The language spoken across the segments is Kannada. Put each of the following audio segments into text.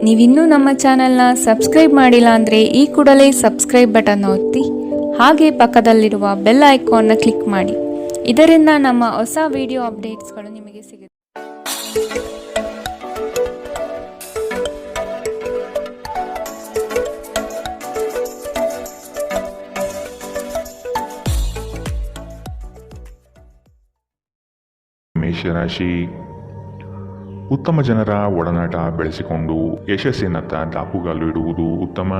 ನೀವಿನ್ನೂ ನಮ್ಮ ಚಾನೆಲ್ನ ಸಬ್ಸ್ಕ್ರೈಬ್ ಮಾಡಿಲ್ಲ ಅಂದರೆ ಈ ಕೂಡಲೇ ಸಬ್ಸ್ಕ್ರೈಬ್ ಬಟನ್ ಒತ್ತಿ ಹಾಗೆ ಪಕ್ಕದಲ್ಲಿರುವ ಬೆಲ್ ಐಕಾನ್ನ ಕ್ಲಿಕ್ ಮಾಡಿ. ಇದರಿಂದ ನಮ್ಮ ಹೊಸ ವಿಡಿಯೋ ಅಪ್ಡೇಟ್ಸ್ಗಳು ನಿಮಗೆ ಸಿಗುತ್ತೆ. ಮೇಷರಾಶಿ, ಉತ್ತಮ ಜನರ ಒಡನಾಟ ಬೆಳೆಸಿಕೊಂಡು ಯಶಸ್ಸಿನತ್ತ ದಾಪುಗಾಲು ಇಡುವುದು ಉತ್ತಮ.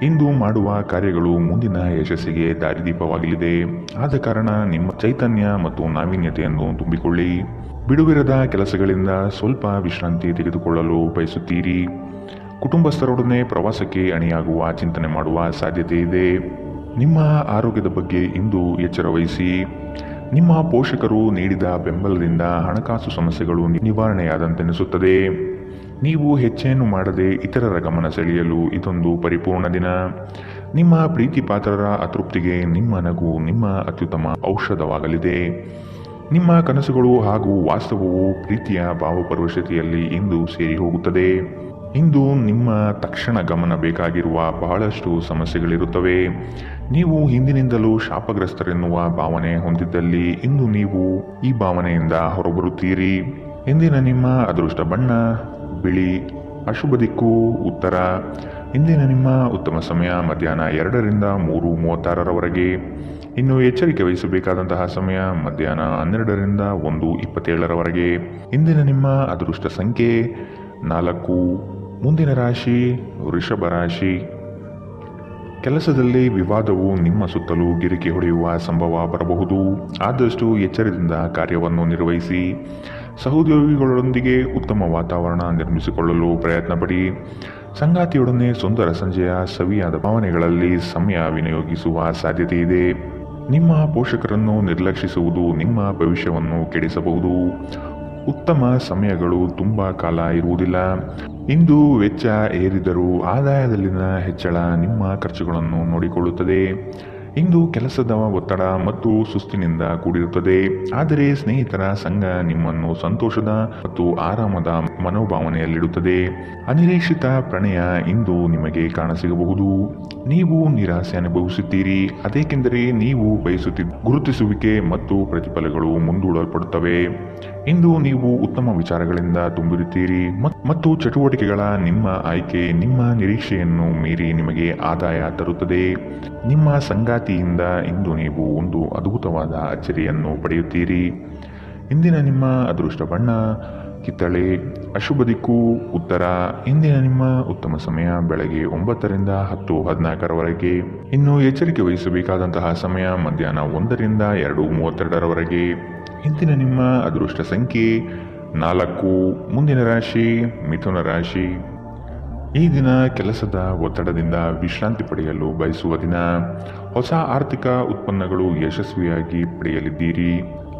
ಇಂದು ಮಾಡುವ ಕಾರ್ಯಗಳು ಮುಂದಿನ ಯಶಸ್ಸಿಗೆ ದಾರಿದೀಪವಾಗಲಿದೆ. ಆದ ಕಾರಣ ನಿಮ್ಮ ಚೈತನ್ಯ ಮತ್ತು ನಾವೀನ್ಯತೆಯನ್ನು ತುಂಬಿಕೊಳ್ಳಿ. ಬಿಡುವಿರದ ಕೆಲಸಗಳಿಂದ ಸ್ವಲ್ಪ ವಿಶ್ರಾಂತಿ ತೆಗೆದುಕೊಳ್ಳಲು ಬಯಸುತ್ತೀರಿ. ಕುಟುಂಬಸ್ಥರೊಡನೆ ಪ್ರವಾಸಕ್ಕೆ ಅಣಿಯಾಗುವ ಚಿಂತನೆ ಮಾಡುವ ಸಾಧ್ಯತೆ ಇದೆ. ನಿಮ್ಮ ಆರೋಗ್ಯದ ಬಗ್ಗೆ ಇಂದು ಎಚ್ಚರ ವಹಿಸಿ. ನಿಮ್ಮ ಪೋಷಕರು ನೀಡಿದ ಬೆಂಬಲದಿಂದ ಹಣಕಾಸು ಸಮಸ್ಯೆಗಳು ನಿವಾರಣೆಯಾದಂತೆನಿಸುತ್ತದೆ. ನೀವು ಹೆಚ್ಚೇನು ಮಾಡದೆ ಇತರರ ಗಮನ ಸೆಳೆಯಲು ಇದೊಂದು ಪರಿಪೂರ್ಣ ದಿನ. ನಿಮ್ಮ ಪ್ರೀತಿ ಪಾತ್ರರ ಅತೃಪ್ತಿಗೆ ನಿಮ್ಮ ನಗು ನಿಮ್ಮ ಅತ್ಯುತ್ತಮ ಔಷಧವಾಗಲಿದೆ. ನಿಮ್ಮ ಕನಸುಗಳು ಹಾಗೂ ವಾಸ್ತವವು ಪ್ರೀತಿಯ ಭಾವಪರವಶತೆಯಲ್ಲಿ ಇಂದು ಸೇರಿ ಹೋಗುತ್ತದೆ. ಇಂದು ನಿಮ್ಮ ತಕ್ಷಣ ಗಮನ ಬೇಕಾಗಿರುವ ಬಹಳಷ್ಟು ಸಮಸ್ಯೆಗಳಿರುತ್ತವೆ. ನೀವು ಹಿಂದಿನಿಂದಲೂ ಶಾಪಗ್ರಸ್ತರೆನ್ನುವ ಭಾವನೆ ಹೊಂದಿದ್ದಲ್ಲಿ ಇಂದು ನೀವು ಈ ಭಾವನೆಯಿಂದ ಹೊರಬರುತ್ತೀರಿ. ಇಂದಿನ ನಿಮ್ಮ ಅದೃಷ್ಟ ಬಣ್ಣ ಬಿಳಿ. ಅಶುಭ ದಿಕ್ಕು ಉತ್ತರ. ಇಂದಿನ ನಿಮ್ಮ ಉತ್ತಮ ಸಮಯ ಮಧ್ಯಾಹ್ನ 2ರಿಂದ 3:36ರವರೆಗೆ. ಇನ್ನು ಎಚ್ಚರಿಕೆ ವಹಿಸಬೇಕಾದಂತಹ ಸಮಯ ಮಧ್ಯಾಹ್ನ 12ರಿಂದ 1:27ರವರೆಗೆ. ಇಂದಿನ ನಿಮ್ಮ ಅದೃಷ್ಟ ಸಂಖ್ಯೆ 4. ಮುಂದಿನ ರಾಶಿ ವೃಷಭ ರಾಶಿ. ಕೆಲಸದಲ್ಲಿ ವಿವಾದವು ನಿಮ್ಮ ಸುತ್ತಲೂ ಗಿರಿಕಿ ಹೊಡೆಯುವ ಸಂಭವ ಬರಬಹುದು. ಆದಷ್ಟು ಎಚ್ಚರದಿಂದ ಕಾರ್ಯವನ್ನು ನಿರ್ವಹಿಸಿ. ಸಹೋದ್ಯೋಗಿಗಳೊಂದಿಗೆ ಉತ್ತಮ ವಾತಾವರಣ ನಿರ್ಮಿಸಿಕೊಳ್ಳಲು ಪ್ರಯತ್ನ ಪಡಿ. ಸಂಗಾತಿಯೊಡನೆ ಸುಂದರ ಸಂಜೆಯ ಸವಿಯಾದ ಭಾವನೆಗಳಲ್ಲಿ ಸಮಯ ವಿನಿಯೋಗಿಸುವ ಸಾಧ್ಯತೆ ಇದೆ. ನಿಮ್ಮ ಪೋಷಕರನ್ನು ನಿರ್ಲಕ್ಷಿಸುವುದು ನಿಮ್ಮ ಭವಿಷ್ಯವನ್ನು ಕೆಡಿಸಬಹುದು. ಉತ್ತಮ ಸಮಯಗಳು ತುಂಬ ಕಾಲ ಇರುವುದಿಲ್ಲ. ಇಂದು ವೆಚ್ಚ ಏರಿದರೂ ಆದಾಯದಲ್ಲಿನ ಹೆಚ್ಚಳ ನಿಮ್ಮ ಖರ್ಚುಗಳನ್ನು ನೋಡಿಕೊಳ್ಳುತ್ತದೆ. ಇಂದು ಕೆಲಸದ ಒತ್ತಡ ಮತ್ತು ಸುಸ್ತಿನಿಂದ ಕೂಡಿರುತ್ತದೆ. ಆದರೆ ಸ್ನೇಹಿತರ ಸಂಘ ನಿಮ್ಮನ್ನು ಸಂತೋಷದ ಮತ್ತು ಆರಾಮದ ಮನೋಭಾವನೆಯಲ್ಲಿಡುತ್ತದೆ. ಅನಿರೀಕ್ಷಿತ ಪ್ರಣಯ ಇಂದು ನಿಮಗೆ ಕಾಣಸಿಗಬಹುದು. ನೀವು ನಿರಾಸೆ ಅನುಭವಿಸುತ್ತೀರಿ. ಅದೇಕೆಂದರೆ ನೀವು ಬಯಸುತ್ತಿದ್ದ ಗುರುತಿಸುವಿಕೆ ಮತ್ತು ಪ್ರತಿಫಲಗಳು ಮುಂದೂಡಲ್ಪಡುತ್ತವೆ. ಇಂದು ನೀವು ಉತ್ತಮ ವಿಚಾರಗಳಿಂದ ತುಂಬಿರುತ್ತೀರಿ ಮತ್ತು ಚಟುವಟಿಕೆಗಳ ನಿಮ್ಮ ಆಯ್ಕೆ ನಿಮ್ಮ ನಿರೀಕ್ಷೆಯನ್ನು ಮೀರಿ ನಿಮಗೆ ಆದಾಯ ತರುತ್ತದೆ. ನಿಮ್ಮ ಸಂಗಾತಿಯಿಂದ ಇಂದು ನೀವು ಒಂದು ಅದ್ಭುತವಾದ ಅಚ್ಚರಿಯನ್ನು ಪಡೆಯುತ್ತೀರಿ. ಇಂದಿನ ನಿಮ್ಮ ಅದೃಷ್ಟ ಬಣ್ಣ ಕಿತ್ತಳೆ. ಅಶುಭ ದಿಕ್ಕು ಉತ್ತರ. ಇಂದಿನ ನಿಮ್ಮ ಉತ್ತಮ ಸಮಯ ಬೆಳಗ್ಗೆ 9ರಿಂದ 10:14ರವರೆಗೆ. ಇನ್ನು ಎಚ್ಚರಿಕೆ ವಹಿಸಬೇಕಾದಂತಹ ಸಮಯ ಮಧ್ಯಾಹ್ನ 1ರಿಂದ 2:32ರವರೆಗೆ. ಇಂದಿನ ನಿಮ್ಮ ಅದೃಷ್ಟ ಸಂಖ್ಯೆ 4. ಮುಂದಿನ ರಾಶಿ ಮಿಥುನ ರಾಶಿ. ಈ ದಿನ ಕೆಲಸದ ಒತ್ತಡದಿಂದ ವಿಶ್ರಾಂತಿ ಪಡೆಯಲು ಬಯಸುವ ದಿನ. ಹೊಸ ಆರ್ಥಿಕ ಉತ್ಪನ್ನಗಳು ಯಶಸ್ವಿಯಾಗಿ ಪಡೆಯಲಿದ್ದೀರಿ.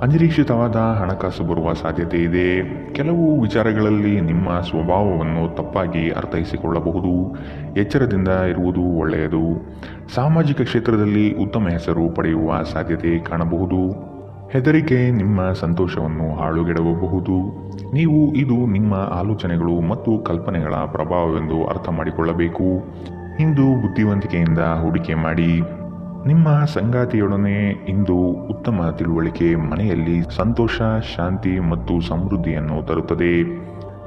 ಅನಿರೀಕ್ಷಿತವಾದ ಹಣಕಾಸು ಬರುವ ಸಾಧ್ಯತೆ ಇದೆ. ಕೆಲವು ವಿಚಾರಗಳಲ್ಲಿ ನಿಮ್ಮ ಸ್ವಭಾವವನ್ನು ತಪ್ಪಾಗಿ ಅರ್ಥೈಸಿಕೊಳ್ಳಬಹುದು. ಎಚ್ಚರದಿಂದ ಇರುವುದು ಒಳ್ಳೆಯದು. ಸಾಮಾಜಿಕ ಕ್ಷೇತ್ರದಲ್ಲಿ ಉತ್ತಮ ಹೆಸರು ಪಡೆಯುವ ಸಾಧ್ಯತೆ ಕಾಣಬಹುದು. ಹೆದರಿಕೆ ನಿಮ್ಮ ಸಂತೋಷವನ್ನು ಹಾಳುಗೆಡವಬಹುದು. ನೀವು ಇದು ನಿಮ್ಮ ಆಲೋಚನೆಗಳು ಮತ್ತು ಕಲ್ಪನೆಗಳ ಪ್ರಭಾವವೆಂದು ಅರ್ಥ ಮಾಡಿಕೊಳ್ಳಬೇಕು. ಇಂದು ಬುದ್ಧಿವಂತಿಕೆಯಿಂದ ಹೂಡಿಕೆ ಮಾಡಿ. ನಿಮ್ಮ ಸಂಗಾತಿಯೊಡನೆ ಇಂದು ಉತ್ತಮ ತಿಳುವಳಿಕೆ ಮನೆಯಲ್ಲಿ ಸಂತೋಷ ಶಾಂತಿ ಮತ್ತು ಸಮೃದ್ಧಿಯನ್ನು ತರುತ್ತದೆ.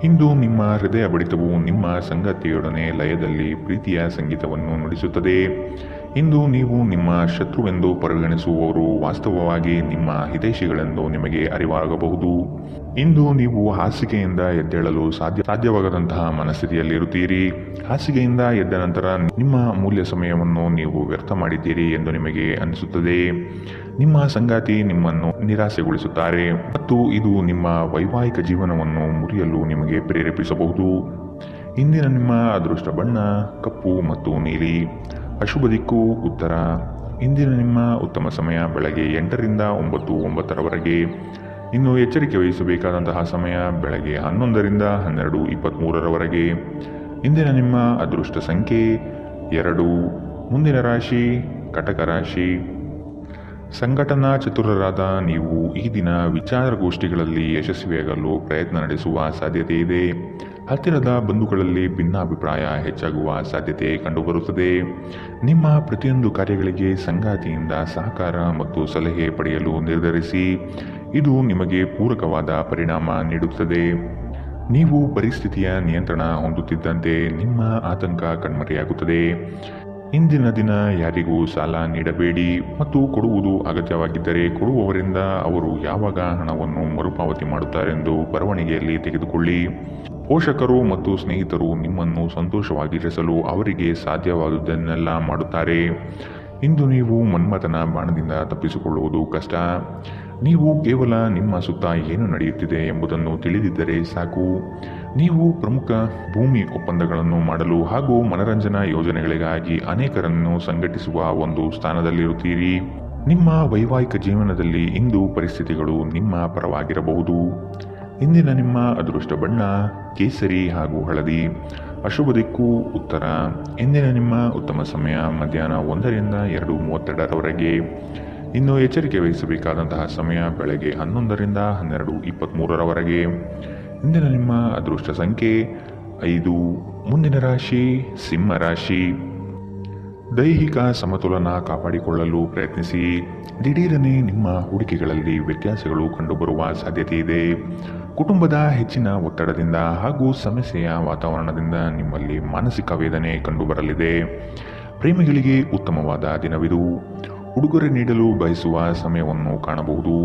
ಇಂದು ನಿಮ್ಮ ಹೃದಯ ಬಡಿತವು ನಿಮ್ಮ ಸಂಗಾತಿಯೊಡನೆ ಲಯದಲ್ಲಿ ಪ್ರೀತಿಯ ಸಂಗೀತವನ್ನು ನುಡಿಸುತ್ತದೆ. ಇಂದು ನೀವು ನಿಮ್ಮ ಶತ್ರುವೆಂದು ಪರಿಗಣಿಸುವವರು ವಾಸ್ತವವಾಗಿ ನಿಮ್ಮ ಹಿತೈಷಿಗಳೆಂದು ನಿಮಗೆ ಅರಿವಾಗಬಹುದು. ಇಂದು ನೀವು ಹಾಸಿಗೆಯಿಂದ ಎದ್ದೇಳಲು ಸಾಧ್ಯವಾಗದಂತಹ ಮನಸ್ಥಿತಿಯಲ್ಲಿರುತ್ತೀರಿ. ಹಾಸಿಗೆಯಿಂದ ಎದ್ದ ನಂತರ ನಿಮ್ಮ ಅಮೂಲ್ಯ ಸಮಯವನ್ನು ನೀವು ವ್ಯರ್ಥ ಮಾಡಿದ್ದೀರಿ ಎಂದು ನಿಮಗೆ ಅನಿಸುತ್ತದೆ. ನಿಮ್ಮ ಸಂಗಾತಿ ನಿಮ್ಮನ್ನು ನಿರಾಸೆಗೊಳಿಸುತ್ತಾರೆ ಮತ್ತು ಇದು ನಿಮ್ಮ ವೈವಾಹಿಕ ಜೀವನವನ್ನು ಮುರಿಯಲು ನಿಮಗೆ ಪ್ರೇರೇಪಿಸಬಹುದು. ಇಂದಿನ ನಿಮ್ಮ ಅದೃಷ್ಟ ಬಣ್ಣ ಕಪ್ಪು ಮತ್ತು ನೀಲಿ. ಅಶುಭ ದಿಕ್ಕು ಉತ್ತರ. ಇಂದಿನ ನಿಮ್ಮ ಉತ್ತಮ ಸಮಯ ಬೆಳಗ್ಗೆ 8ರಿಂದ 9:09ರವರೆಗೆ. ಇನ್ನು ಎಚ್ಚರಿಕೆ ವಹಿಸಬೇಕಾದಂತಹ ಸಮಯ ಬೆಳಗ್ಗೆ 11ರಿಂದ 12:23ರವರೆಗೆ. ಇಂದಿನ ನಿಮ್ಮ ಅದೃಷ್ಟ ಸಂಖ್ಯೆ 2. ಮುಂದಿನ ರಾಶಿ ಕಟಕ ರಾಶಿ. ಸಂಘಟನಾ ಚತುರರಾದ ನೀವು ಈ ದಿನ ವಿಚಾರಗೋಷ್ಠಿಗಳಲ್ಲಿ ಯಶಸ್ವಿಯಾಗಲು ಪ್ರಯತ್ನ ನಡೆಸುವ ಸಾಧ್ಯತೆ ಇದೆ. ಹತ್ತಿರದ ಬಂಧುಗಳಲ್ಲಿ ಭಿನ್ನಾಭಿಪ್ರಾಯ ಹೆಚ್ಚಾಗುವ ಸಾಧ್ಯತೆ ಕಂಡುಬರುತ್ತದೆ. ನಿಮ್ಮ ಪ್ರತಿಯೊಂದು ಕಾರ್ಯಗಳಿಗೆ ಸಂಗಾತಿಯಿಂದ ಸಹಕಾರ ಮತ್ತು ಸಲಹೆ ಪಡೆಯಲು ನಿರ್ಧರಿಸಿ. ಇದು ನಿಮಗೆ ಪೂರಕವಾದ ಪರಿಣಾಮ ನೀಡುತ್ತದೆ. ನೀವು ಪರಿಸ್ಥಿತಿಯ ನಿಯಂತ್ರಣ ಹೊಂದುತ್ತಿದ್ದಂತೆ ನಿಮ್ಮ ಆತಂಕ ಕಣ್ಮರೆಯಾಗುತ್ತದೆ. ಇಂದಿನ ದಿನ ಯಾರಿಗೂ ಸಾಲ ನೀಡಬೇಡಿ ಮತ್ತು ಕೊಡುವುದು ಅಗತ್ಯವಾಗಿದ್ದರೆ ಕೊಡುವವರಿಂದ ಅವರು ಯಾವಾಗ ಹಣವನ್ನು ಮರುಪಾವತಿ ಮಾಡುತ್ತಾರೆಂದು ಬರವಣಿಗೆಯಲ್ಲಿ ತೆಗೆದುಕೊಳ್ಳಿ. ಪೋಷಕರು ಮತ್ತು ಸ್ನೇಹಿತರು ನಿಮ್ಮನ್ನು ಸಂತೋಷವಾಗಿರಿಸಲು ಅವರಿಗೆ ಸಾಧ್ಯವಾದುದನ್ನೆಲ್ಲ ಮಾಡುತ್ತಾರೆ. ಇಂದು ನೀವು ಮನ್ಮಥನ ಬಾಣದಿಂದ ತಪ್ಪಿಸಿಕೊಳ್ಳುವುದು ಕಷ್ಟ. ನೀವು ಕೇವಲ ನಿಮ್ಮ ಸುತ್ತ ಏನು ನಡೆಯುತ್ತಿದೆ ಎಂಬುದನ್ನು ತಿಳಿದಿದ್ದರೆ ಸಾಕು. ನೀವು ಪ್ರಮುಖ ಭೂಮಿ ಒಪ್ಪಂದಗಳನ್ನು ಮಾಡಲು ಹಾಗೂ ಮನರಂಜನಾ ಯೋಜನೆಗಳಿಗಾಗಿ ಅನೇಕರನ್ನು ಸಂಘಟಿಸುವ ಒಂದು ಸ್ಥಾನದಲ್ಲಿರುತ್ತೀರಿ. ನಿಮ್ಮ ವೈವಾಹಿಕ ಜೀವನದಲ್ಲಿ ಇಂದು ಪರಿಸ್ಥಿತಿಗಳು ನಿಮ್ಮ ಪರವಾಗಿರಬಹುದು. ಇಂದಿನ ನಿಮ್ಮ ಅದೃಷ್ಟ ಬಣ್ಣ ಕೇಸರಿ ಹಾಗೂ ಹಳದಿ. ಅಶುಭ ದಿಕ್ಕು ಉತ್ತರ. ಇಂದಿನ ನಿಮ್ಮ ಉತ್ತಮ ಸಮಯ ಮಧ್ಯಾಹ್ನ 1ರಿಂದ 2:32ರವರೆಗೆ. ಇನ್ನು ಎಚ್ಚರಿಕೆ ವಹಿಸಬೇಕಾದಂತಹ ಸಮಯ ಬೆಳಗ್ಗೆ 11ರಿಂದ 12:23ರವರೆಗೆ. ಇಂದಿನ ನಿಮ್ಮ ಅದೃಷ್ಟ ಸಂಖ್ಯೆ 5. ಮುಂದಿನ ರಾಶಿ ಸಿಂಹ ರಾಶಿ. ದೈಹಿಕ ಸಮತೋಲನ ಕಾಪಾಡಿಕೊಳ್ಳಲು ಪ್ರಯತ್ನಿಸಿ. ದಿಢೀರನೆ ನಿಮ್ಮ ಹೂಡಿಕೆಗಳಲ್ಲಿ ವ್ಯತ್ಯಾಸಗಳು ಕಂಡುಬರುವ ಸಾಧ್ಯತೆ ಇದೆ. ಕುಟುಂಬದ ಹೆಚ್ಚಿನ ಒತ್ತಡದಿಂದ ಹಾಗೂ ಸಮಸ್ಯೆಯ ವಾತಾವರಣದಿಂದ ನಿಮ್ಮಲ್ಲಿ ಮಾನಸಿಕ ವೇದನೆ ಕಂಡುಬರಲಿದೆ. ಪ್ರೇಮಿಗಳಿಗೆ ಉತ್ತಮವಾದ ದಿನವಿದು. ಉಡುಗೊರೆ ನೀಡಲು ಬಯಸುವ ಸಮಯವನ್ನು ಕಾಣಬಹುದು.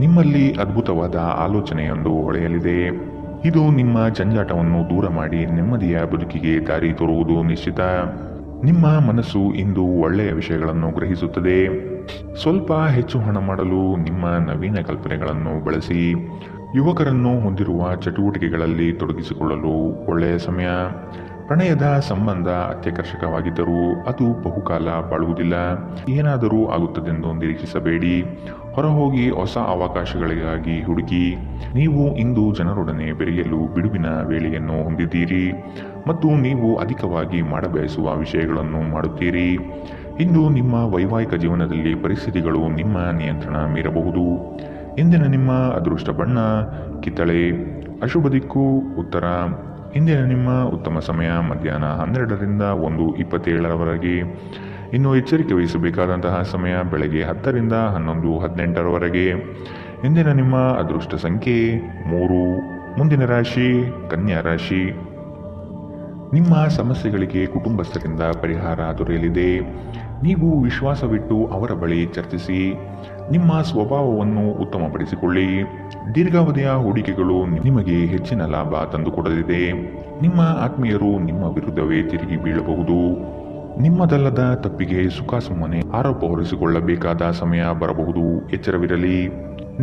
ನಿಮ್ಮಲ್ಲಿ ಅದ್ಭುತವಾದ ಆಲೋಚನೆಯೊಂದು ಹೊಳೆಯಲಿದೆ. ಇದು ನಿಮ್ಮ ಜಂಜಾಟವನ್ನು ದೂರ ಮಾಡಿ ನೆಮ್ಮದಿಯ ಬದುಕಿಗೆ ದಾರಿ ತೋರುವುದು ನಿಶ್ಚಿತ. ನಿಮ್ಮ ಮನಸ್ಸು ಇಂದು ಒಳ್ಳೆಯ ವಿಷಯಗಳನ್ನು ಗ್ರಹಿಸುತ್ತದೆ. ಸ್ವಲ್ಪ ಹೆಚ್ಚು ಹಣ ಮಾಡಲು ನಿಮ್ಮ ನವೀನ ಕಲ್ಪನೆಗಳನ್ನು ಬಳಸಿ. ಯುವಕರನ್ನು ಹೊಂದಿರುವ ಚಟುವಟಿಕೆಗಳಲ್ಲಿ ತೊಡಗಿಸಿಕೊಳ್ಳಲು ಒಳ್ಳೆಯ ಸಮಯ. ಪ್ರಣಯದ ಸಂಬಂಧ ಅತ್ಯಾಕರ್ಷಕವಾಗಿದ್ದರೂ ಅದು ಬಹುಕಾಲ ಬಾಳುವುದಿಲ್ಲ. ಏನಾದರೂ ಆಗುತ್ತದೆಂದು ನಿರೀಕ್ಷಿಸಬೇಡಿ. ಹೊರಹೋಗಿ ಹೊಸ ಅವಕಾಶಗಳಿಗಾಗಿ ಹುಡುಕಿ. ನೀವು ಇಂದು ಜನರೊಡನೆ ಬೆರೆಯಲು ಬಿಡುವಿನ ವೇಳೆಯನ್ನು ಹೊಂದಿದ್ದೀರಿ ಮತ್ತು ನೀವು ಅಧಿಕವಾಗಿ ಮಾಡಬಯಸುವ ವಿಷಯಗಳನ್ನು ಮಾಡುತ್ತೀರಿ. ಇಂದು ನಿಮ್ಮ ವೈವಾಹಿಕ ಜೀವನದಲ್ಲಿ ಪರಿಸ್ಥಿತಿಗಳು ನಿಮ್ಮ ನಿಯಂತ್ರಣ ಮೀರಬಹುದು. ಇಂದಿನ ನಿಮ್ಮ ಅದೃಷ್ಟ ಬಣ್ಣ ಕಿತ್ತಳೆ. ಅಶುಭ ದಿಕ್ಕು ಉತ್ತರ. ಇಂದಿನ ನಿಮ್ಮ ಉತ್ತಮ ಸಮಯ ಮಧ್ಯಾಹ್ನ 12ರಿಂದ 1:27ರವರೆಗೆ. ಇನ್ನು ಎಚ್ಚರಿಕೆ ವಹಿಸಬೇಕಾದಂತಹ ಸಮಯ ಬೆಳಗ್ಗೆ 10ರಿಂದ 11:18ರವರೆಗೆ. ಇಂದಿನ ನಿಮ್ಮ ಅದೃಷ್ಟ ಸಂಖ್ಯೆ 3. ಮುಂದಿನ ರಾಶಿ ಕನ್ಯಾ ರಾಶಿ. ನಿಮ್ಮ ಸಮಸ್ಯೆಗಳಿಗೆ ಕುಟುಂಬಸ್ಥರಿಂದ ಪರಿಹಾರ ದೊರೆಯಲಿದೆ. ನೀವು ವಿಶ್ವಾಸವಿಟ್ಟು ಅವರ ಬಳಿ ಚರ್ಚಿಸಿ. ನಿಮ್ಮ ಸ್ವಭಾವವನ್ನು ಉತ್ತಮಪಡಿಸಿಕೊಳ್ಳಿ. ದೀರ್ಘಾವಧಿಯ ಹೂಡಿಕೆಗಳು ನಿಮಗೆ ಹೆಚ್ಚಿನ ಲಾಭ ತಂದುಕೊಡಲಿದೆ. ನಿಮ್ಮ ಆತ್ಮೀಯರು ನಿಮ್ಮ ವಿರುದ್ಧವೇ ತಿರುಗಿ ಬೀಳಬಹುದು. ನಿಮ್ಮದಲ್ಲದ ತಪ್ಪಿಗೆ ಸುಖಾಸುಮ್ಮನೆ ಆರೋಪ ಹೊರಿಸಿಕೊಳ್ಳಬೇಕಾದ ಸಮಯ ಬರಬಹುದು. ಎಚ್ಚರವಿರಲಿ.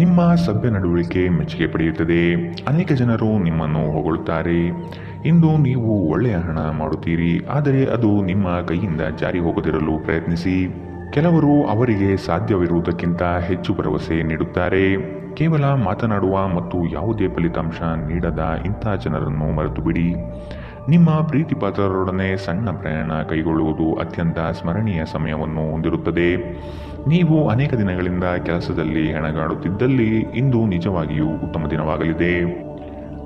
ನಿಮ್ಮ ಸಭ್ಯ ನಡವಳಿಕೆ ಮೆಚ್ಚುಗೆ ಪಡೆಯುತ್ತದೆ. ಅನೇಕ ಜನರು ನಿಮ್ಮನ್ನು ಹೊಗಳುತ್ತಾರೆ. ಇಂದು ನೀವು ಒಳ್ಳೆಯ ಹಣ ಮಾಡುತ್ತೀರಿ, ಆದರೆ ಅದು ನಿಮ್ಮ ಕೈಯಿಂದ ಜಾರಿ ಹೋಗದಿರಲು ಪ್ರಯತ್ನಿಸಿ. ಕೆಲವರು ಅವರಿಗೆ ಸಾಧ್ಯವಿರುವುದಕ್ಕಿಂತ ಹೆಚ್ಚು ಭರವಸೆ ನೀಡುತ್ತಾರೆ. ಕೇವಲ ಮಾತನಾಡುವ ಮತ್ತು ಯಾವುದೇ ಫಲಿತಾಂಶ ನೀಡದ ಇಂಥ ಜನರನ್ನು ಮರೆತು ಬಿಡಿ. ನಿಮ್ಮ ಪ್ರೀತಿಪಾತ್ರರೊಡನೆ ಸಣ್ಣ ಪ್ರಯಾಣ ಕೈಗೊಳ್ಳುವುದು ಅತ್ಯಂತ ಸ್ಮರಣೀಯ ಸಮಯವನ್ನು ಹೊಂದಿರುತ್ತದೆ. ನೀವು ಅನೇಕ ದಿನಗಳಿಂದ ಕೆಲಸದಲ್ಲಿ ಹೆಣಗಾಡುತ್ತಿದ್ದಲ್ಲಿ ಇಂದು ನಿಜವಾಗಿಯೂ ಉತ್ತಮ ದಿನವಾಗಲಿದೆ.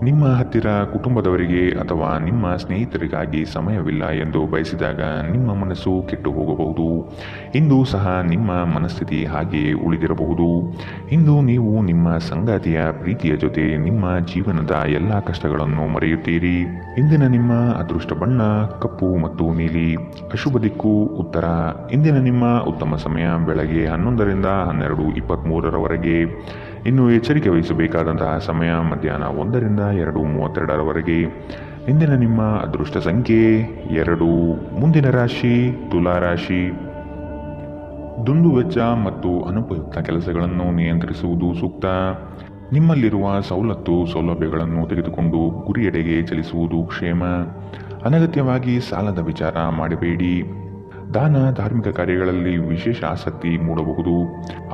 ನಿಮ್ಮ ಹತ್ತಿರ ಕುಟುಂಬದವರಿಗೆ ಅಥವಾ ನಿಮ್ಮ ಸ್ನೇಹಿತರಿಗಾಗಿ ಸಮಯವಿಲ್ಲ ಎಂದು ಬಯಸಿದಾಗ ನಿಮ್ಮ ಮನಸ್ಸು ಕೆಟ್ಟು ಹೋಗಬಹುದು. ಇಂದು ಸಹ ನಿಮ್ಮ ಮನಸ್ಥಿತಿ ಹಾಗೆಯೇ ಉಳಿದಿರಬಹುದು. ಇಂದು ನೀವು ನಿಮ್ಮ ಸಂಗಾತಿಯ ಪ್ರೀತಿಯ ಜೊತೆ ನಿಮ್ಮ ಜೀವನದ ಎಲ್ಲ ಕಷ್ಟಗಳನ್ನು ಮರೆಯುತ್ತೀರಿ. ಇಂದಿನ ನಿಮ್ಮ ಅದೃಷ್ಟ ಬಣ್ಣ ಕಪ್ಪು ಮತ್ತು ನೀಲಿ. ಅಶುಭ ದಿಕ್ಕು ಉತ್ತರ. ಇಂದಿನ ನಿಮ್ಮ ಉತ್ತಮ ಸಮಯ ಬೆಳಗ್ಗೆ 11ರಿಂದ 12:23ರವರೆಗೆ. ಇನ್ನು ಎಚ್ಚರಿಕೆ ವಹಿಸಬೇಕಾದಂತಹ ಸಮಯ ಮಧ್ಯಾಹ್ನ 1ರಿಂದ 2:32ರವರೆಗೆ. ಇಂದಿನ ನಿಮ್ಮ ಅದೃಷ್ಟ ಸಂಖ್ಯೆ 2. ಮುಂದಿನ ರಾಶಿ ತುಲಾ ರಾಶಿ. ದುಂದುವೆಚ್ಚ ಮತ್ತು ಅನುಪಯುಕ್ತ ಕೆಲಸಗಳನ್ನು ನಿಯಂತ್ರಿಸುವುದು ಸೂಕ್ತ. ನಿಮ್ಮಲ್ಲಿರುವ ಸೌಲಭ್ಯಗಳನ್ನು ತೆಗೆದುಕೊಂಡು ಗುರಿಯೆಡೆಗೆ ಚಲಿಸುವುದು ಕ್ಷೇಮ. ಅನಗತ್ಯವಾಗಿ ಸಾಲದ ವಿಚಾರ ಮಾಡಬೇಡಿ. ದಾನ ಧಾರ್ಮಿಕ ಕಾರ್ಯಗಳಲ್ಲಿ ವಿಶೇಷ ಆಸಕ್ತಿ ಮೂಡಬಹುದು.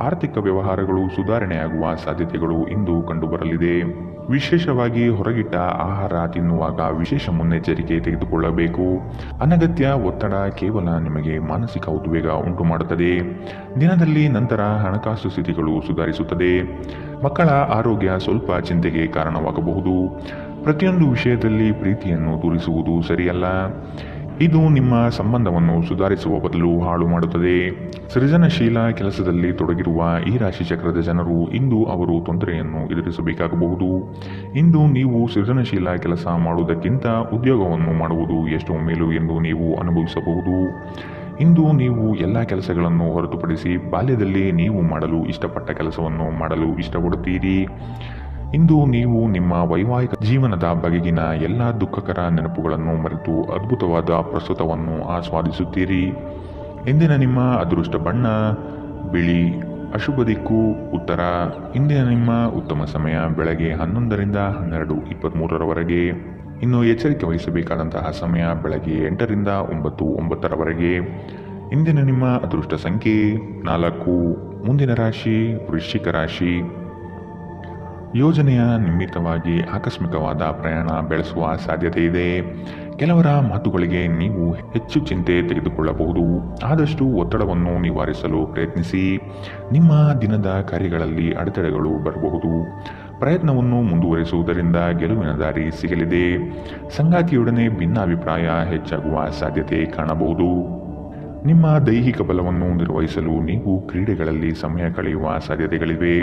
ಆರ್ಥಿಕ ವ್ಯವಹಾರಗಳು ಸುಧಾರಣೆಯಾಗುವ ಸಾಧ್ಯತೆಗಳು ಇಂದು ಕಂಡುಬರಲಿದೆ. ವಿಶೇಷವಾಗಿ ಹೊರಗಿಟ್ಟ ಆಹಾರ ತಿನ್ನುವಾಗ ವಿಶೇಷ ಮುನ್ನೆಚ್ಚರಿಕೆ ತೆಗೆದುಕೊಳ್ಳಬೇಕು. ಅನಗತ್ಯ ಒತ್ತಡ ಕೇವಲ ನಿಮಗೆ ಮಾನಸಿಕ ಉದ್ವೇಗ ಉಂಟು ಮಾಡುತ್ತದೆ. ದಿನದಲ್ಲಿ ನಂತರ ಹಣಕಾಸು ಸ್ಥಿತಿಗಳು ಸುಧಾರಿಸುತ್ತದೆ. ಮಕ್ಕಳ ಆರೋಗ್ಯ ಸ್ವಲ್ಪ ಚಿಂತೆಗೆ ಕಾರಣವಾಗಬಹುದು. ಪ್ರತಿಯೊಂದು ವಿಷಯದಲ್ಲಿ ಪ್ರೀತಿಯನ್ನು ತೋರಿಸುವುದು ಸರಿಯಲ್ಲ. ಇದು ನಿಮ್ಮ ಸಂಬಂಧವನ್ನು ಸುಧಾರಿಸುವ ಬದಲು ಹಾಳು ಮಾಡುತ್ತದೆ. ಸೃಜನಶೀಲ ಕೆಲಸದಲ್ಲಿ ತೊಡಗಿರುವ ಈ ರಾಶಿ ಚಕ್ರದ ಜನರು ಇಂದು ಅವರು ತೊಂದರೆಯನ್ನು ಎದುರಿಸಬೇಕಾಗಬಹುದು. ಇಂದು ನೀವು ಸೃಜನಶೀಲ ಕೆಲಸ ಮಾಡುವುದಕ್ಕಿಂತ ಉದ್ಯೋಗವನ್ನು ಮಾಡುವುದು ಎಷ್ಟೋ ಮೇಲು ಎಂದು ನೀವು ಅನುಭವಿಸಬಹುದು. ಇಂದು ನೀವು ಎಲ್ಲ ಕೆಲಸಗಳನ್ನು ಹೊರತುಪಡಿಸಿ ಬಾಲ್ಯದಲ್ಲಿ ನೀವು ಮಾಡಲು ಇಷ್ಟಪಟ್ಟ ಕೆಲಸವನ್ನು ಮಾಡಲು ಇಷ್ಟಪಡುತ್ತೀರಿ. ಇಂದು ನೀವು ನಿಮ್ಮ ವೈವಾಹಿಕ ಜೀವನದ ಬಗೆಗಿನ ಎಲ್ಲ ದುಃಖಕರ ನೆನಪುಗಳನ್ನು ಮರೆತು ಅದ್ಭುತವಾದ ಪ್ರಸ್ತುತವನ್ನು ಆಸ್ವಾದಿಸುತ್ತೀರಿ. ಇಂದಿನ ನಿಮ್ಮ ಅದೃಷ್ಟ ಬಣ್ಣ ಬಿಳಿ. ಅಶುಭ ದಿಕ್ಕು ಉತ್ತರ. ಇಂದಿನ ನಿಮ್ಮ ಉತ್ತಮ ಸಮಯ ಬೆಳಗ್ಗೆ 11ರಿಂದ 12:23 ಇನ್ನು ಎಚ್ಚರಿಕೆ ವಹಿಸಬೇಕಾದಂತಹ ಸಮಯ ಬೆಳಗ್ಗೆ 8ರಿಂದ 9:09 ಇಂದಿನ ನಿಮ್ಮ ಅದೃಷ್ಟ ಸಂಖ್ಯೆ 4. ಮುಂದಿನ ರಾಶಿ ವೃಶ್ಚಿಕ ರಾಶಿ. ಯೋಜನೆಯ ನಿಮಿತ್ತವಾಗಿ ಆಕಸ್ಮಿಕವಾದ ಪ್ರಯಾಣ ಬೆಳೆಸುವ ಸಾಧ್ಯತೆ ಇದೆ. ಕೆಲವರ ಮಾತುಗಳಿಗೆ ನೀವು ಹೆಚ್ಚು ಚಿಂತೆ ತೆಗೆದುಕೊಳ್ಳಬಹುದು. ಆದಷ್ಟು ಒತ್ತಡವನ್ನು ನಿವಾರಿಸಲು ಪ್ರಯತ್ನಿಸಿ. ನಿಮ್ಮ ದಿನದ ಕಾರ್ಯಗಳಲ್ಲಿ ಅಡೆತಡೆಗಳು ಬರಬಹುದು. ಪ್ರಯತ್ನವನ್ನು ಮುಂದುವರಿಸುವುದರಿಂದ ಗೆಲುವಿನ ದಾರಿ ಸಿಗಲಿದೆ. ಸಂಗಾತಿಯೊಡನೆ ಭಿನ್ನಾಭಿಪ್ರಾಯ ಹೆಚ್ಚಾಗುವ ಸಾಧ್ಯತೆ ಕಾಣಬಹುದು. ನಿಮ್ಮ ದೈಹಿಕ ಬಲವನ್ನು ನಿರ್ವಹಿಸಲು ನೀವು ಕ್ರೀಡೆಗಳಲ್ಲಿ ಸಮಯ ಕಳೆಯುವ ಸಾಧ್ಯತೆಗಳಿವೆ.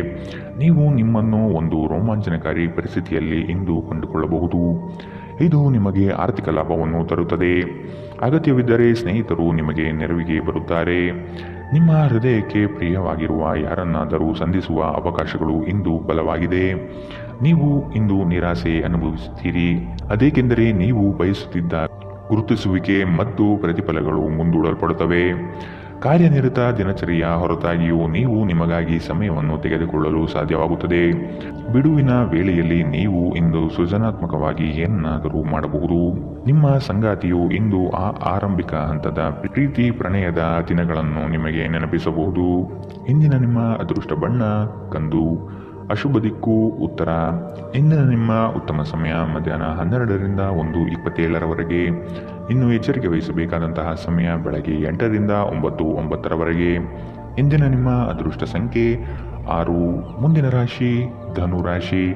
ನೀವು ನಿಮ್ಮನ್ನು ಒಂದು ರೋಮಾಂಚನಕಾರಿ ಪರಿಸ್ಥಿತಿಯಲ್ಲಿ ಇಂದು ಕಂಡುಕೊಳ್ಳಬಹುದು. ಇದು ನಿಮಗೆ ಆರ್ಥಿಕ ಲಾಭವನ್ನು ತರುತ್ತದೆ. ಅಗತ್ಯವಿದ್ದರೆ ಸ್ನೇಹಿತರು ನಿಮಗೆ ನೆರವಿಗೆ ಬರುತ್ತಾರೆ. ನಿಮ್ಮ ಹೃದಯಕ್ಕೆ ಪ್ರಿಯವಾಗಿರುವ ಯಾರನ್ನಾದರೂ ಸಂಧಿಸುವ ಅವಕಾಶಗಳು ಇಂದು ಬಲವಾಗಿದೆ. ನೀವು ಇಂದು ನಿರಾಸೆ ಅನುಭವಿಸುತ್ತೀರಿ. ಅದೇಕೆಂದರೆ ನೀವು ಬಯಸುತ್ತಿದ್ದ ಗುರುತಿಸುವಿಕೆ ಮತ್ತು ಪ್ರತಿಫಲಗಳು ಮುಂದೂಡಲ್ಪಡುತ್ತವೆ. ಕಾರ್ಯನಿರತ ದಿನಚರಿಯ ಹೊರತಾಗಿಯೂ ನೀವು ನಿಮಗಾಗಿ ಸಮಯವನ್ನು ತೆಗೆದುಕೊಳ್ಳಲು ಸಾಧ್ಯವಾಗುತ್ತದೆ. ಬಿಡುವಿನ ವೇಳೆಯಲ್ಲಿ ನೀವು ಇಂದು ಸೃಜನಾತ್ಮಕವಾಗಿ ಏನನ್ನಾದರೂ ಮಾಡಬಹುದು. ನಿಮ್ಮ ಸಂಗಾತಿಯು ಇಂದು ಆ ಆರಂಭಿಕ ಹಂತದ ಪ್ರೀತಿ ಪ್ರಣಯದ ದಿನಗಳನ್ನು ನಿಮಗೆ ನೆನಪಿಸಬಹುದು. ಇಂದಿನ ನಿಮ್ಮ ಅದೃಷ್ಟ ಬಣ್ಣ ಕಂದು. ಅಶುಭ ದಿಕ್ಕು ಉತ್ತರ. ಇಂದಿನ ನಿಮ್ಮ ಉತ್ತಮ ಸಮಯ ಮಧ್ಯಾಹ್ನ 12ರಿಂದ 1:27 ಇನ್ನು ಎಚ್ಚರಿಕೆ ವಹಿಸಬೇಕಾದಂತಹ ಸಮಯ ಬೆಳಗ್ಗೆ 8ರಿಂದ 9:09 ಇಂದಿನ ನಿಮ್ಮ ಅದೃಷ್ಟ ಸಂಖ್ಯೆ 6. ಮುಂದಿನ ರಾಶಿ ಧನು ರಾಶಿ.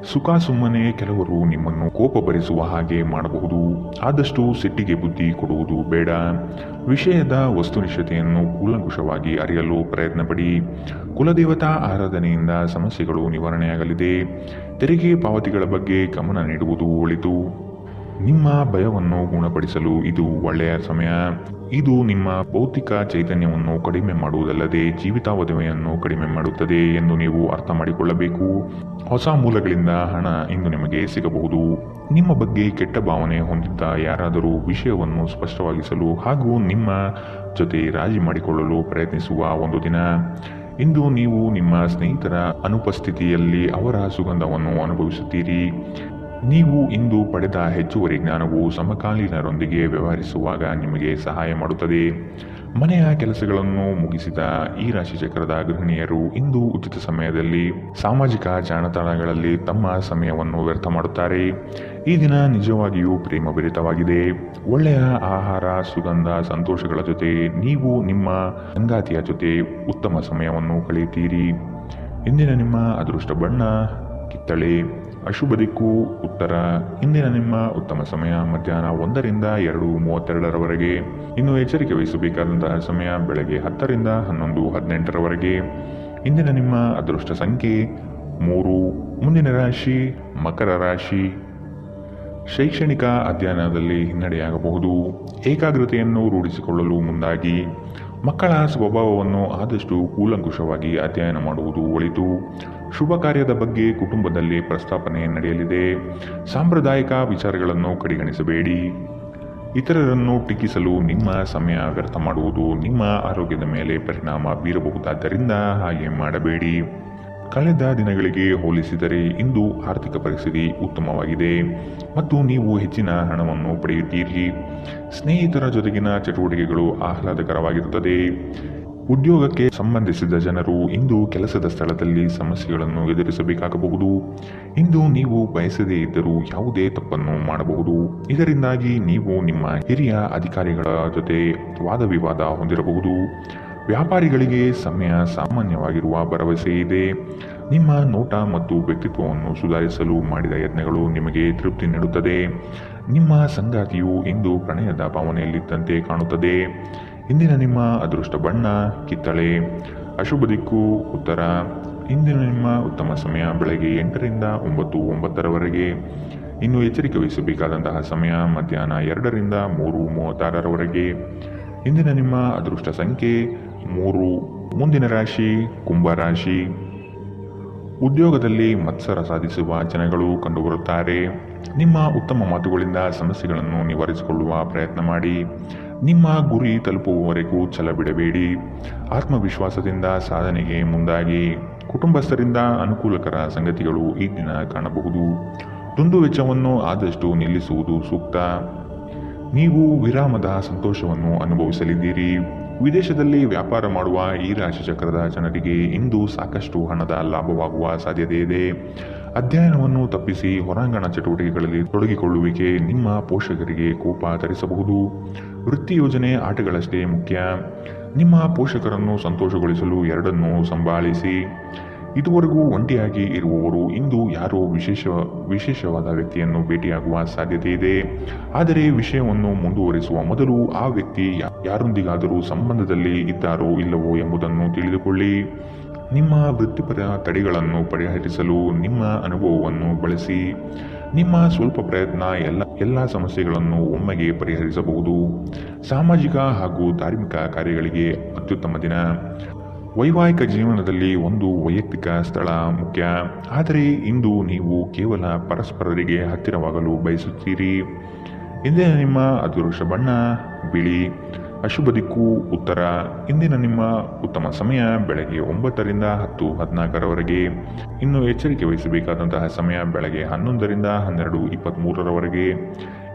ಸುಖ ಸುಮ್ಮನೆ ಕೆಲವರು ನಿಮ್ಮನ್ನು ಕೋಪ ಭರಿಸುವ ಹಾಗೆ ಮಾಡಬಹುದು. ಆದಷ್ಟು ಸಿಟ್ಟಿಗೆ ಬುದ್ಧಿ ಕೊಡುವುದು ಬೇಡ. ವಿಷಯದ ವಸ್ತುನಿಷ್ಠತೆಯನ್ನು ಕೂಲಂಕುಷವಾಗಿ ಅರಿಯಲು ಪ್ರಯತ್ನ ಪಡಿ. ಕುಲದೇವತಾ ಆರಾಧನೆಯಿಂದ ಸಮಸ್ಯೆಗಳು ನಿವಾರಣೆಯಾಗಲಿದೆ. ತೆರಿಗೆ ಪಾವತಿಗಳ ಬಗ್ಗೆ ಗಮನ ನೀಡುವುದು ಒಳಿತು. ನಿಮ್ಮ ಭಯವನ್ನು ಗುಣಪಡಿಸಲು ಇದು ಒಳ್ಳೆಯ ಸಮಯ. ಇದು ನಿಮ್ಮ ಭೌತಿಕ ಚೈತನ್ಯವನ್ನು ಕಡಿಮೆ ಮಾಡುವುದಲ್ಲದೆ ಜೀವಿತಾವಧಿಯನ್ನು ಕಡಿಮೆ ಮಾಡುತ್ತದೆ ಎಂದು ನೀವು ಅರ್ಥ ಮಾಡಿಕೊಳ್ಳಬೇಕು. ಹೊಸ ಮೂಲಗಳಿಂದ ಹಣ ಇಂದು ನಿಮಗೆ ಸಿಗಬಹುದು. ನಿಮ್ಮ ಬಗ್ಗೆ ಕೆಟ್ಟ ಭಾವನೆ ಹೊಂದಿದ್ದ ಯಾರಾದರೂ ವಿಷಯವನ್ನು ಸ್ಪಷ್ಟವಾಗಿಸಲು ಹಾಗೂ ನಿಮ್ಮ ಜೊತೆ ರಾಜಿ ಮಾಡಿಕೊಳ್ಳಲು ಪ್ರಯತ್ನಿಸುವ ಒಂದು ದಿನ. ಇಂದು ನೀವು ನಿಮ್ಮ ಸ್ನೇಹಿತರ ಅನುಪಸ್ಥಿತಿಯಲ್ಲಿ ಅವರ ಸುಗಂಧವನ್ನು ಅನುಭವಿಸುತ್ತೀರಿ. ನೀವು ಇಂದು ಪಡೆದ ಹೆಚ್ಚುವರಿ ಜ್ಞಾನವು ಸಮಕಾಲೀನರೊಂದಿಗೆ ವ್ಯವಹರಿಸುವಾಗ ನಿಮಗೆ ಸಹಾಯ ಮಾಡುತ್ತದೆ. ಮನೆಯ ಕೆಲಸಗಳನ್ನು ಮುಗಿಸಿದ ಈ ರಾಶಿಚಕ್ರದ ಗೃಹಿಣಿಯರು ಇಂದು ಉಚಿತ ಸಮಯದಲ್ಲಿ ಸಾಮಾಜಿಕ ಜಾಲತಾಣಗಳಲ್ಲಿ ತಮ್ಮ ಸಮಯವನ್ನು ವ್ಯರ್ಥ ಮಾಡುತ್ತಾರೆ. ಈ ದಿನ ನಿಜವಾಗಿಯೂ ಪ್ರೇಮಭರಿತವಾಗಿದೆ. ಒಳ್ಳೆಯ ಆಹಾರ, ಸುಗಂಧ, ಸಂತೋಷಗಳ ಜೊತೆ ನೀವು ನಿಮ್ಮ ಸಂಗಾತಿಯ ಜೊತೆ ಉತ್ತಮ ಸಮಯವನ್ನು ಕಳೆಯುತ್ತೀರಿ. ಇಂದಿನ ನಿಮ್ಮ ಅದೃಷ್ಟ ಬಣ್ಣ ಕಿತ್ತಳೆ. ಅಶುಭ ದಿಕ್ಕು ಉತ್ತರ. ಇಂದಿನ ನಿಮ್ಮ ಉತ್ತಮ ಸಮಯ ಮಧ್ಯಾಹ್ನ 1ರಿಂದ 2:32 ಇನ್ನು ಎಚ್ಚರಿಕೆ ವಹಿಸಬೇಕಾದಂತಹ ಸಮಯ ಬೆಳಗ್ಗೆ 10ರಿಂದ 11:18 ಇಂದಿನ ನಿಮ್ಮ ಅದೃಷ್ಟ ಸಂಖ್ಯೆ 3. ಮುಂದಿನ ರಾಶಿ ಮಕರ ರಾಶಿ. ಶೈಕ್ಷಣಿಕ ಅಧ್ಯಯನದಲ್ಲಿ ಹಿನ್ನಡೆಯಾಗಬಹುದು. ಏಕಾಗ್ರತೆಯನ್ನು ರೂಢಿಸಿಕೊಳ್ಳಲು ಮುಂದಾಗಿ. ಮಕ್ಕಳ ಸ್ವಭಾವವನ್ನು ಆದಷ್ಟು ಕೂಲಂಕುಷವಾಗಿ ಅಧ್ಯಯನ ಮಾಡುವುದು ಒಳಿತು. ಶುಭ ಕಾರ್ಯದ ಬಗ್ಗೆ ಕುಟುಂಬದಲ್ಲಿ ಪ್ರಸ್ತಾಪನೆ ನಡೆಯಲಿದೆ. ಸಾಂಪ್ರದಾಯಿಕ ವಿಚಾರಗಳನ್ನು ಕಡೆಗಣಿಸಬೇಡಿ. ಇತರರನ್ನು ಟೀಕಿಸಲು ನಿಮ್ಮ ಸಮಯ ವ್ಯರ್ಥ ಮಾಡುವುದು ನಿಮ್ಮ ಆರೋಗ್ಯದ ಮೇಲೆ ಪರಿಣಾಮ ಬೀರಬಹುದಾದ್ದರಿಂದ ಹಾಗೆ ಮಾಡಬೇಡಿ. ಕಳೆದ ದಿನಗಳಿಗೆ ಹೋಲಿಸಿದರೆ ಇಂದು ಆರ್ಥಿಕ ಪರಿಸ್ಥಿತಿ ಉತ್ತಮವಾಗಿದೆ ಮತ್ತು ನೀವು ಹೆಚ್ಚಿನ ಹಣವನ್ನು ಪಡೆಯುತ್ತೀರಿ. ಸ್ನೇಹಿತರ ಜೊತೆಗಿನ ಚಟುವಟಿಕೆಗಳು ಆಹ್ಲಾದಕರವಾಗಿರುತ್ತದೆ. ಉದ್ಯೋಗಕ್ಕೆ ಸಂಬಂಧಿಸಿದ ಜನರು ಇಂದು ಕೆಲಸದ ಸ್ಥಳದಲ್ಲಿ ಸಮಸ್ಯೆಗಳನ್ನು ಎದುರಿಸಬೇಕಾಗಬಹುದು. ಇಂದು ನೀವು ಬಯಸದೇ ಇದ್ದರೂ ಯಾವುದೇ ತಪ್ಪನ್ನು ಮಾಡಬಹುದು. ಇದರಿಂದಾಗಿ ನೀವು ನಿಮ್ಮ ಹಿರಿಯ ಅಧಿಕಾರಿಗಳ ಜೊತೆ ವಾದವಿವಾದ ಹೊಂದಿರಬಹುದು. ವ್ಯಾಪಾರಿಗಳಿಗೆ ಸಮಯ ಸಾಮಾನ್ಯವಾಗಿರುವ ಭರವಸೆ ಇದೆ. ನಿಮ್ಮ ನೋಟ ಮತ್ತು ವ್ಯಕ್ತಿತ್ವವನ್ನು ಸುಧಾರಿಸಲು ಮಾಡಿದ ಯತ್ನಗಳು ನಿಮಗೆ ತೃಪ್ತಿ ನೀಡುತ್ತದೆ. ನಿಮ್ಮ ಸಂಗಾತಿಯು ಇಂದು ಪ್ರಣಯದ ಭಾವನೆಯಲ್ಲಿದ್ದಂತೆ ಕಾಣುತ್ತದೆ. ಇಂದಿನ ನಿಮ್ಮ ಅದೃಷ್ಟ ಬಣ್ಣ ಕಿತ್ತಳೆ. ಅಶುಭ ದಿಕ್ಕು ಉತ್ತರ. ಇಂದಿನ ನಿಮ್ಮ ಉತ್ತಮ ಸಮಯ ಬೆಳಗ್ಗೆ 8ರಿಂದ 9:09 ಇನ್ನು ಎಚ್ಚರಿಕೆ ವಹಿಸಬೇಕಾದಂತಹ ಸಮಯ ಮಧ್ಯಾಹ್ನ 2ರಿಂದ 3:36 ಇಂದಿನ ನಿಮ್ಮ ಅದೃಷ್ಟ ಸಂಖ್ಯೆ 3. ಮುಂದಿನ ರಾಶಿ ಕುಂಭರಾಶಿ. ಉದ್ಯೋಗದಲ್ಲಿ ಮತ್ಸರ ಸಾಧಿಸುವ ಜನಗಳು ಕಂಡುಬರುತ್ತಾರೆ. ನಿಮ್ಮ ಉತ್ತಮ ಮಾತುಗಳಿಂದ ಸಮಸ್ಯೆಗಳನ್ನು ನಿವಾರಿಸಿಕೊಳ್ಳುವ ಪ್ರಯತ್ನ ಮಾಡಿ. ನಿಮ್ಮ ಗುರಿ ತಲುಪುವವರೆಗೂ ಛಲ ಬಿಡಬೇಡಿ. ಆತ್ಮವಿಶ್ವಾಸದಿಂದ ಸಾಧನೆಗೆ ಮುಂದಾಗಿ. ಕುಟುಂಬಸ್ಥರಿಂದ ಅನುಕೂಲಕರ ಸಂಗತಿಗಳು ಈ ದಿನ ಕಾಣಬಹುದು. ದುಂದು ವೆಚ್ಚವನ್ನು ಆದಷ್ಟು ನಿಲ್ಲಿಸುವುದು ಸೂಕ್ತ. ನೀವು ವಿರಾಮದ ಸಂತೋಷವನ್ನು ಅನುಭವಿಸಲಿದ್ದೀರಿ. ವಿದೇಶದಲ್ಲಿ ವ್ಯಾಪಾರ ಮಾಡುವ ಈ ರಾಶಿ ಚಕ್ರದ ಜನರಿಗೆ ಇಂದು ಸಾಕಷ್ಟು ಹಣದ ಲಾಭವಾಗುವ ಸಾಧ್ಯತೆ ಇದೆ. ಅಧ್ಯಯನವನ್ನು ತಪ್ಪಿಸಿ ಹೊರಾಂಗಣ ಚಟುವಟಿಕೆಗಳಲ್ಲಿ ತೊಡಗಿಕೊಳ್ಳುವಿಕೆ ನಿಮ್ಮ ಪೋಷಕರಿಗೆ ಕೋಪ ತರಿಸಬಹುದು. ವೃತ್ತಿ ಯೋಜನೆ ಆಟಗಳಷ್ಟೇ ಮುಖ್ಯ. ನಿಮ್ಮ ಪೋಷಕರನ್ನು ಸಂತೋಷಗೊಳಿಸಲು ಎರಡನ್ನೂ ಸಂಭಾಳಿಸಿ. ಇದುವರೆಗೂ ಒಂಟಿಯಾಗಿ ಇರುವವರು ಇಂದು ಯಾರೋ ವಿಶೇಷವಾದ ವ್ಯಕ್ತಿಯನ್ನು ಭೇಟಿಯಾಗುವ ಸಾಧ್ಯತೆ ಇದೆ. ಆದರೆ ವಿಷಯವನ್ನು ಮುಂದುವರಿಸುವ ಮೊದಲು ಆ ವ್ಯಕ್ತಿ ಯಾರೊಂದಿಗಾದರೂ ಸಂಬಂಧದಲ್ಲಿ ಇದ್ದಾರೋ ಇಲ್ಲವೋ ಎಂಬುದನ್ನು ತಿಳಿದುಕೊಳ್ಳಿ. ನಿಮ್ಮ ವೃತ್ತಿಪರ ತಡೆಗಳನ್ನು ಪರಿಹರಿಸಲು ನಿಮ್ಮ ಅನುಭವವನ್ನು ಬಳಸಿ. ನಿಮ್ಮ ಸ್ವಲ್ಪ ಪ್ರಯತ್ನ ಎಲ್ಲ ಸಮಸ್ಯೆಗಳನ್ನು ಒಮ್ಮೆಗೆ ಪರಿಹರಿಸಬಹುದು. ಸಾಮಾಜಿಕ ಹಾಗೂ ಧಾರ್ಮಿಕ ಕಾರ್ಯಗಳಿಗೆ ಅತ್ಯುತ್ತಮ ದಿನ. ವೈವಾಹಿಕ ಜೀವನದಲ್ಲಿ ಒಂದು ವೈಯಕ್ತಿಕ ಸ್ಥಳ ಮುಖ್ಯ. ಆದರೆ ಇಂದು ನೀವು ಕೇವಲ ಪರಸ್ಪರರಿಗೆ ಹತ್ತಿರವಾಗಲು ಬಯಸುತ್ತೀರಿ. ಇಂದಿನ ನಿಮ್ಮ ಅದೃಷ್ಟ ಬಣ್ಣ ಬಿಳಿ. ಅಶುಭ ದಿಕ್ಕು ಉತ್ತರ. ಇಂದಿನ ನಿಮ್ಮ ಉತ್ತಮ ಸಮಯ ಬೆಳಗ್ಗೆ 9ರಿಂದ 10:14 ಇನ್ನು ಎಚ್ಚರಿಕೆ ವಹಿಸಬೇಕಾದಂತಹ ಸಮಯ ಬೆಳಗ್ಗೆ 11ರಿಂದ 12:23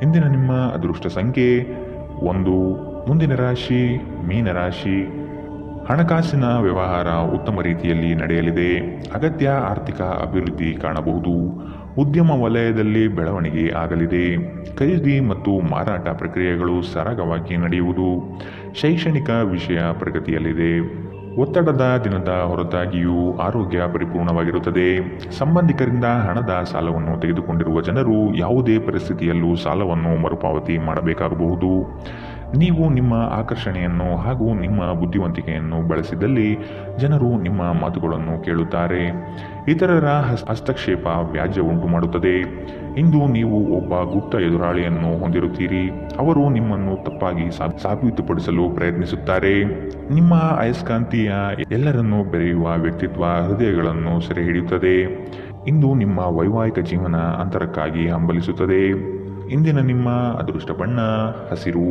ಇಂದಿನ ನಿಮ್ಮ ಅದೃಷ್ಟ ಸಂಖ್ಯೆ 1. ಮುಂದಿನ ರಾಶಿ ಮೀನರಾಶಿ. ಹಣಕಾಸಿನ ವ್ಯವಹಾರ ಉತ್ತಮ ರೀತಿಯಲ್ಲಿ ನಡೆಯಲಿದೆ. ಅಗತ್ಯ ಆರ್ಥಿಕ ಅಭಿವೃದ್ಧಿ ಕಾಣಬಹುದು. ಉದ್ಯಮ ವಲಯದಲ್ಲಿ ಬೆಳವಣಿಗೆ ಆಗಲಿದೆ. ಖರೀದಿ ಮತ್ತು ಮಾರಾಟ ಪ್ರಕ್ರಿಯೆಗಳು ಸರಾಗವಾಗಿ ನಡೆಯುವುದು. ಶೈಕ್ಷಣಿಕ ವಿಷಯ ಪ್ರಗತಿಯಲ್ಲಿದೆ. ಒತ್ತಡದ ದಿನದ ಹೊರತಾಗಿಯೂ ಆರೋಗ್ಯ ಪರಿಪೂರ್ಣವಾಗಿರುತ್ತದೆ. ಸಂಬಂಧಿಕರಿಂದ ಹಣದ ಸಾಲವನ್ನು ತೆಗೆದುಕೊಂಡಿರುವ ಜನರು ಯಾವುದೇ ಪರಿಸ್ಥಿತಿಯಲ್ಲೂ ಸಾಲವನ್ನು ಮರುಪಾವತಿ ಮಾಡಬೇಕಾಗಬಹುದು. ನೀವು ನಿಮ್ಮ ಆಕರ್ಷಣೆಯನ್ನು ಹಾಗೂ ನಿಮ್ಮ ಬುದ್ಧಿವಂತಿಕೆಯನ್ನು ಬಳಸಿದಲ್ಲಿ ಜನರು ನಿಮ್ಮ ಮಾತುಗಳನ್ನು ಕೇಳುತ್ತಾರೆ. ಇತರರ ಹಸ್ತಕ್ಷೇಪ ವ್ಯಾಜ್ಯ ಉಂಟು ಮಾಡುತ್ತದೆ. ಇಂದು ನೀವು ಒಬ್ಬ ಗುಪ್ತ ಎದುರಾಳಿಯನ್ನು ಹೊಂದಿರುತ್ತೀರಿ. ಅವರು ನಿಮ್ಮನ್ನು ತಪ್ಪಾಗಿ ಸಾಬೀತುಪಡಿಸಲು ಪ್ರಯತ್ನಿಸುತ್ತಾರೆ. ನಿಮ್ಮ ಅಯಸ್ಕಾಂತೀಯ ಎಲ್ಲರನ್ನೂ ಬೆರೆಯುವ ವ್ಯಕ್ತಿತ್ವ ಹೃದಯಗಳನ್ನು ಸೆರೆ ಹಿಡಿಯುತ್ತದೆ. ಇಂದು ನಿಮ್ಮ ವೈವಾಹಿಕ ಜೀವನ ಅಂತರಕ್ಕಾಗಿ ಹಂಬಲಿಸುತ್ತದೆ. ಇಂದಿನ ನಿಮ್ಮ ಅದೃಷ್ಟ ಬಣ್ಣ ಹಸಿರು.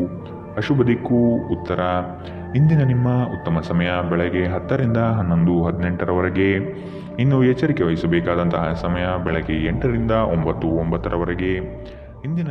ಅಶುಭ ದಿಕ್ಕು ಉತ್ತರ. ಇಂದಿನ ನಿಮ್ಮ ಉತ್ತಮ ಸಮಯ ಬೆಳಗ್ಗೆ 10ರಿಂದ 11:18 ಇನ್ನು ಎಚ್ಚರಿಕೆ ವಹಿಸಬೇಕಾದಂತಹ ಸಮಯ ಬೆಳಗ್ಗೆ 8ರಿಂದ 9:09 ಇಂದಿನ